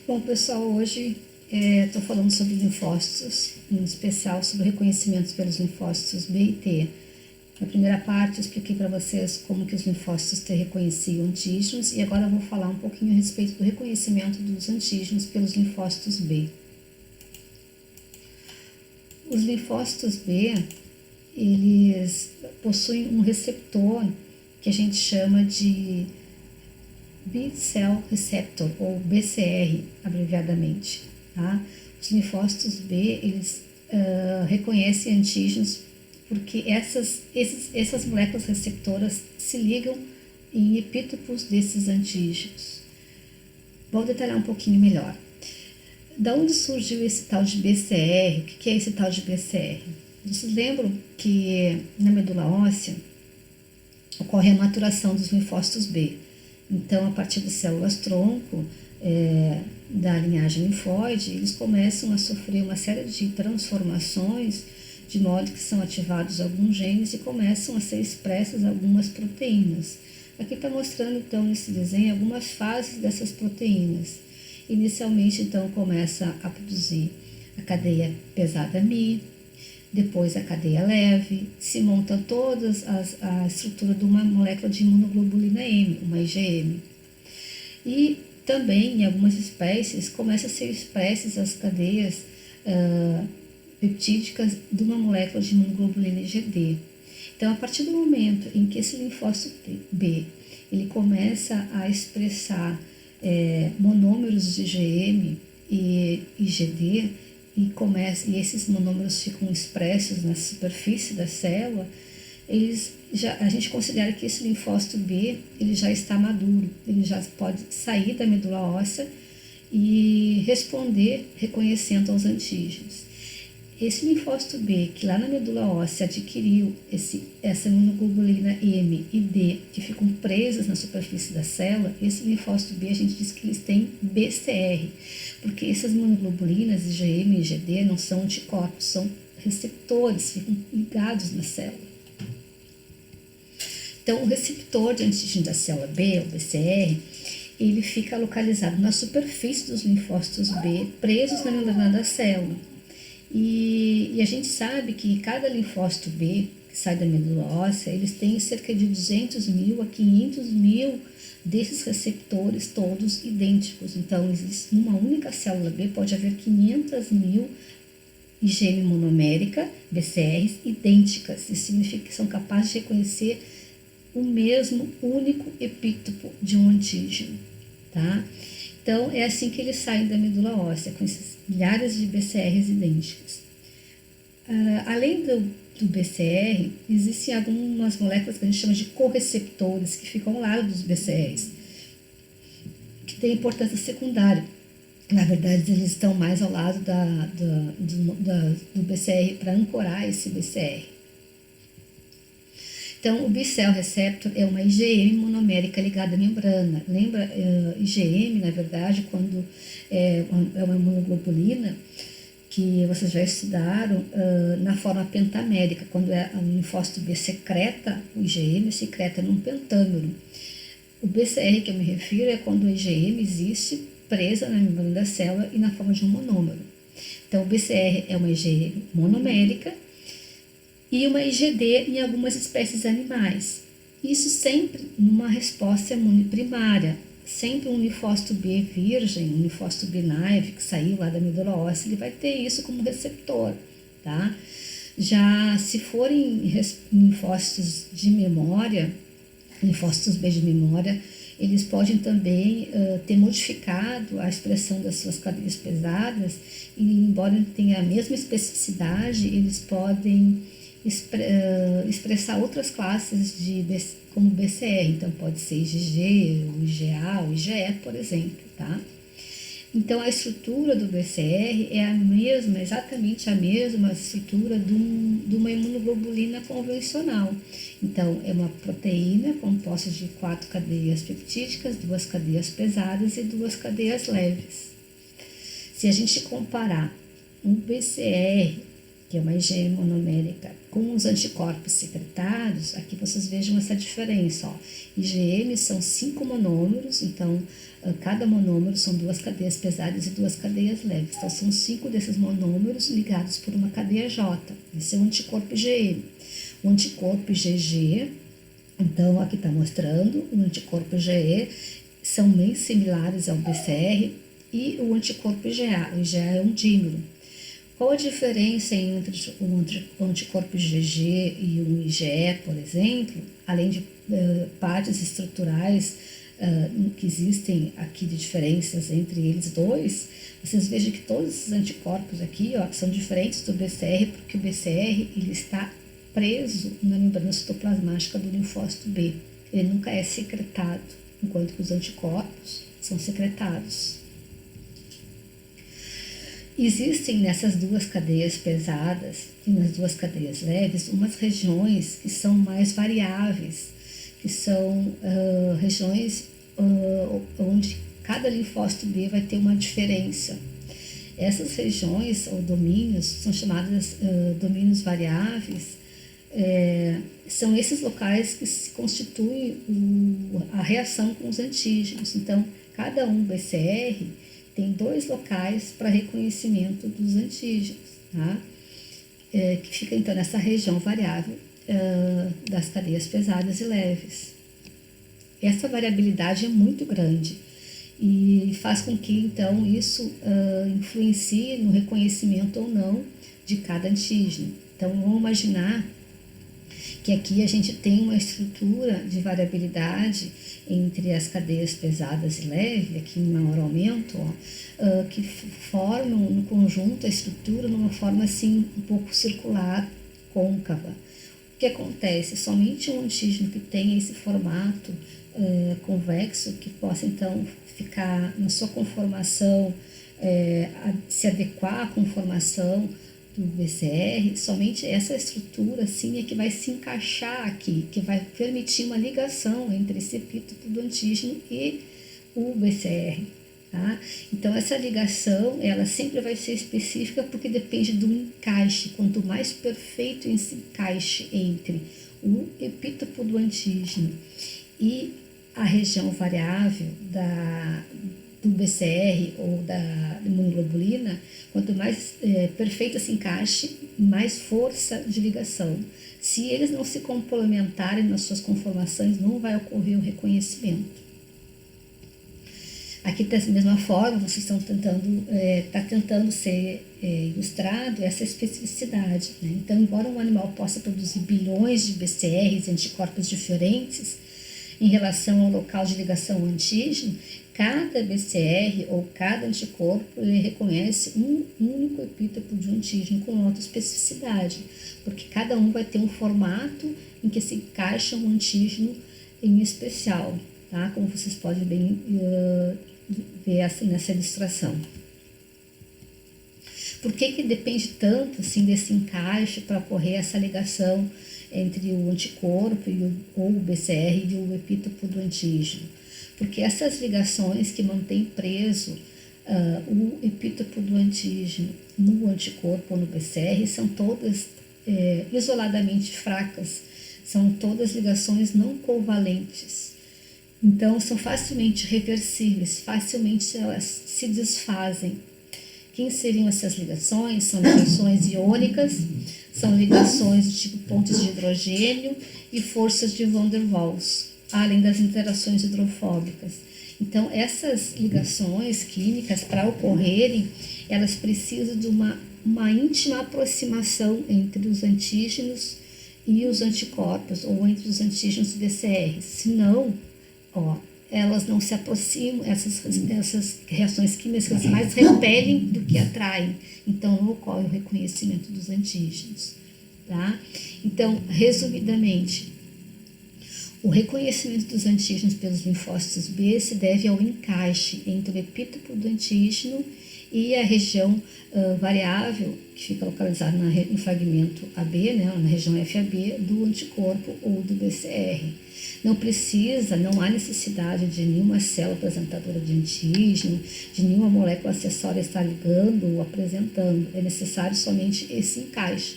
Bom, pessoal, hoje estou falando sobre linfócitos, em especial sobre reconhecimentos pelos linfócitos B e T. Na primeira parte, eu expliquei para vocês como que os linfócitos T reconheciam antígenos e agora eu vou falar um pouquinho a respeito do reconhecimento dos antígenos pelos linfócitos B. Os linfócitos B, eles possuem um receptor que a gente chama de B-Cell Receptor, ou BCR, abreviadamente. Tá? Os linfócitos B, eles reconhecem antígenos porque essas moléculas receptoras se ligam em epítopos desses antígenos. Vou detalhar um pouquinho melhor. Da onde surgiu esse tal de BCR? O que é esse tal de BCR? Vocês lembram que na medula óssea ocorre a maturação dos linfócitos B. Então, a partir das células-tronco da linhagem linfóide, eles começam a sofrer uma série de transformações, de modo que são ativados alguns genes e começam a ser expressas algumas proteínas. Aqui está mostrando, então, nesse desenho, algumas fases dessas proteínas. Inicialmente, então, começa a produzir a cadeia pesada Mi, depois a cadeia leve, se monta toda a estrutura de uma molécula de imunoglobulina M, uma IgM. E também, em algumas espécies, começam a ser expressas as cadeias peptídicas de uma molécula de imunoglobulina IgD. Então, a partir do momento em que esse linfócito B ele começa a expressar monômeros de IgM e IgD, e esses monômeros ficam expressos na superfície da célula, a gente considera que esse linfócito B ele já está maduro, ele já pode sair da medula óssea e responder reconhecendo aos antígenos. Esse linfócito B, que lá na medula óssea adquiriu essa imunoglobulina M e D, que ficam presas na superfície da célula, esse linfócito B a gente diz que eles têm BCR, porque essas imunoglobulinas, IgM e IgD, não são anticorpos, são receptores, ficam ligados na célula. Então, o receptor de antígeno da célula B, o BCR, ele fica localizado na superfície dos linfócitos B, presos na membrana da célula. E a gente sabe que cada linfócito B que sai da medula óssea, eles têm cerca de 200 mil a 500 mil desses receptores todos idênticos. Então, numa única célula B pode haver 500 mil IgM monomérica, BCRs, idênticas. Isso significa que são capazes de reconhecer o mesmo único epítopo de um antígeno, tá? Então, é assim que eles saem da medula óssea, com esses milhares de BCRs idênticos. Além do BCR, existem algumas moléculas que a gente chama de correceptores, que ficam ao lado dos BCRs, que têm importância secundária. Na verdade, eles estão mais ao lado do BCR para ancorar esse BCR. Então, o B-Cell Receptor é uma IgM monomérica ligada à membrana. Lembra, IgM, na verdade, quando é uma imunoglobulina, que vocês já estudaram na forma pentamérica, quando o linfócito B secreta o IgM, secreta num pentâmero. O BCR que eu me refiro é quando o IgM existe presa na membrana da célula e na forma de um monômero. Então, o BCR é uma IgM monomérica e uma IgD em algumas espécies animais. Isso sempre numa resposta imune primária. Sempre um linfócito B virgem, um linfócito B naive que saiu lá da medula óssea, ele vai ter isso como receptor, tá? Já se forem linfócitos de memória, linfócitos B de memória, eles podem também ter modificado a expressão das suas cadeias pesadas e, embora tenha a mesma especificidade, eles podem expressar outras classes como BCR, então pode ser IgG, o IgA, o IgE, por exemplo, tá? Então a estrutura do BCR é exatamente a mesma estrutura de uma imunoglobulina convencional. Então é uma proteína composta de 4 cadeias peptídicas, 2 cadeias pesadas e 2 cadeias leves. Se a gente comparar um BCR, que é uma IgM monomérica, com os anticorpos secretados, aqui vocês vejam essa diferença, ó. IgM são 5 monômeros, então cada monômero são 2 cadeias pesadas e 2 cadeias leves. Então são 5 desses monômeros ligados por uma cadeia J. Esse é o anticorpo IgM. O anticorpo IgG, então aqui está mostrando, o anticorpo IgE são bem similares ao BCR e o IgA. O IgA é um dímero. Qual a diferença entre o anticorpo IgG e o IgE, por exemplo? Além de partes estruturais que existem aqui de diferenças entre eles dois, vocês vejam que todos esses anticorpos aqui, ó, são diferentes do BCR, porque o BCR ele está preso na membrana citoplasmática do linfócito B. Ele nunca é secretado, enquanto que os anticorpos são secretados. Existem nessas 2 cadeias pesadas e nas 2 cadeias leves umas regiões que são mais variáveis, que são regiões onde cada linfócito B vai ter uma diferença. Essas regiões ou domínios são chamadas domínios variáveis. São esses locais que se constituem a reação com os antígenos. Então, cada BCR tem 2 locais para reconhecimento dos antígenos, tá? Que fica então nessa região variável das cadeias pesadas e leves. Essa variabilidade é muito grande e faz com que então isso influencie no reconhecimento ou não de cada antígeno. Então vamos imaginar que aqui a gente tem uma estrutura de variabilidade entre as cadeias pesadas e leves, aqui em maior aumento, ó, que formam no conjunto a estrutura numa forma assim um pouco circular, côncava. O que acontece? Somente um antígeno que tenha esse formato convexo, que possa então ficar na sua conformação, se adequar à conformação do BCR, somente essa estrutura assim é que vai se encaixar aqui, que vai permitir uma ligação entre esse epítopo do antígeno e o BCR. Tá? Então essa ligação ela sempre vai ser específica porque depende do encaixe. Quanto mais perfeito esse encaixe entre o epítopo do antígeno e a região variável do BCR ou da imunoglobulina, quanto mais perfeito esse encaixe, mais força de ligação. Se eles não se complementarem nas suas conformações, não vai ocorrer o reconhecimento. Aqui da mesma forma, vocês estão tentando ser ilustrado essa especificidade, né? Então, embora um animal possa produzir bilhões de BCRs e anticorpos diferentes em relação ao local de ligação ao antígeno, cada BCR ou cada anticorpo ele reconhece um único epítopo de um antígeno com alta especificidade, porque cada vai ter um formato em que se encaixa um antígeno em especial, tá? Como vocês podem bem ver nessa ilustração. Por que depende tanto assim, desse encaixe para ocorrer essa ligação entre o anticorpo ou o BCR e o epítopo do antígeno? Porque essas ligações que mantêm preso o epítopo do antígeno no anticorpo ou no BCR são todas isoladamente fracas, são todas ligações não covalentes. Então, são facilmente reversíveis, facilmente elas se desfazem. Quem seriam essas ligações? São ligações iônicas, são ligações de tipo pontes de hidrogênio e forças de Van der Waals, além das interações hidrofóbicas. Então, essas ligações químicas, para ocorrerem, elas precisam de uma íntima aproximação entre os antígenos e os anticorpos, ou entre os antígenos e BCR. Senão, elas não se aproximam, essas reações químicas mais repelem do que atraem, então não ocorre o reconhecimento dos antígenos, tá? Então, resumidamente, o reconhecimento dos antígenos pelos linfócitos B se deve ao encaixe entre o epítopo do antígeno e a região variável, que fica localizada no fragmento AB, né, na região FAB, do anticorpo ou do BCR. Não há necessidade de nenhuma célula apresentadora de antígeno, de nenhuma molécula acessória estar ligando ou apresentando. É necessário somente esse encaixe.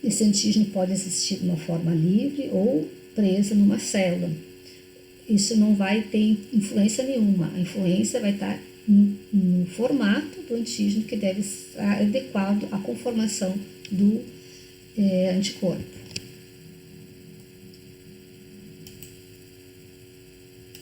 Esse antígeno pode existir de uma forma livre ou presa numa célula. Isso não vai ter influência nenhuma. A influência vai estar no formato do antígeno, que deve estar adequado à conformação do anticorpo.